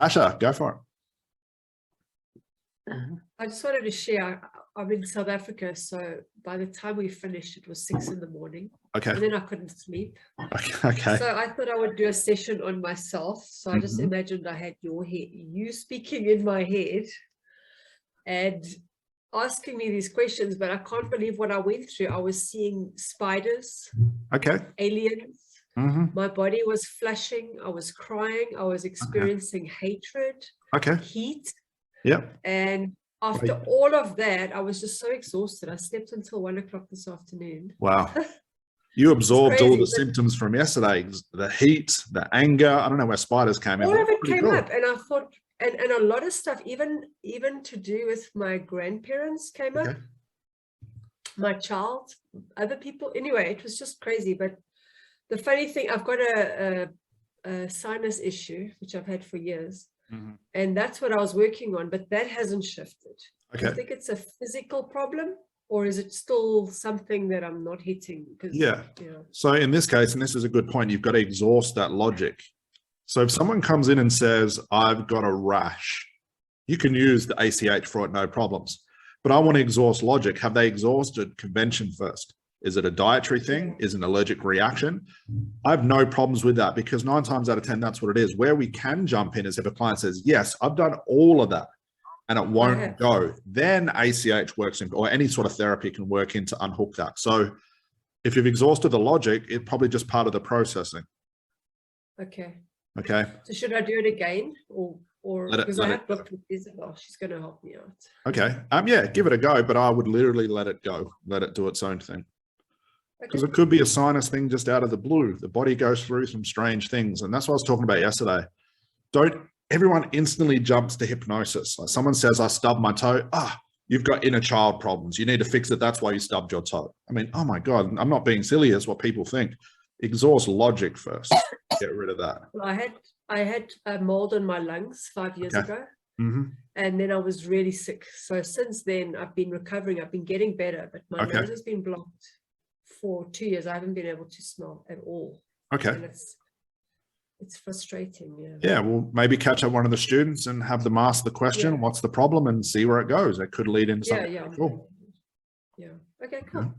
Asha, go for it. I just wanted to share, I'm in South Africa, so by the time we finished, it was 6 in the morning. Okay. And then I couldn't sleep. Okay. So I thought I would do a session on myself. So I just imagined I had you speaking in my head and asking me these questions, but I can't believe what I went through. I was seeing spiders, aliens. My body was flushing. I was crying. I was experiencing hatred, heat. And after all of that, I was just so exhausted. I slept until 1 o'clock this afternoon. Wow. You absorbed all the symptoms from yesterday, the heat, the anger. I don't know where spiders came in. All of it came up, and I thought, and a lot of stuff, even to do with my grandparents came up, my child, other people. Anyway, it was just crazy. But the funny thing, I've got a sinus issue, which I've had for years. And that's what I was working on, but that hasn't shifted. I think it's a physical problem, or is it still something that I'm not hitting? So in this case, and this is a good point, you've got to exhaust that logic. So if someone comes in and says, I've got a rash, you can use the ACH for it, no problems. But I want to exhaust logic. Have they exhausted convention first? Is it a dietary thing? Is it an allergic reaction? I have no problems with that, because 9 times out of 10, that's what it is. Where we can jump in is if a client says, yes, I've done all of that and it won't go, then ACH works in, or any sort of therapy can work in to unhook that. So if you've exhausted the logic, it's probably just part of the processing. Okay. So should I do it again, or because I have booked with Isabel, she's going to help me out. Okay. Yeah, give it a go, but I would literally let it go. Let it do its own thing. Because it could be a sinus thing just out of the blue. The body goes through some strange things. And that's what I was talking about yesterday. Everyone instantly jumps to hypnosis. Like someone says, I stubbed my toe. You've got inner child problems. You need to fix it. That's why you stubbed your toe. I mean, oh my God, I'm not being silly as what people think. Exhaust logic first. Get rid of that. Well, I had a mold in my lungs 5 years ago. And then I was really sick. So since then, I've been recovering. I've been getting better, but my nose has been blocked for 2 years. I haven't been able to smell at all. And it's frustrating. Yeah, well, maybe catch up one of the students and have them ask the question, what's the problem, and see where it goes. It could lead into something cool. Okay, cool.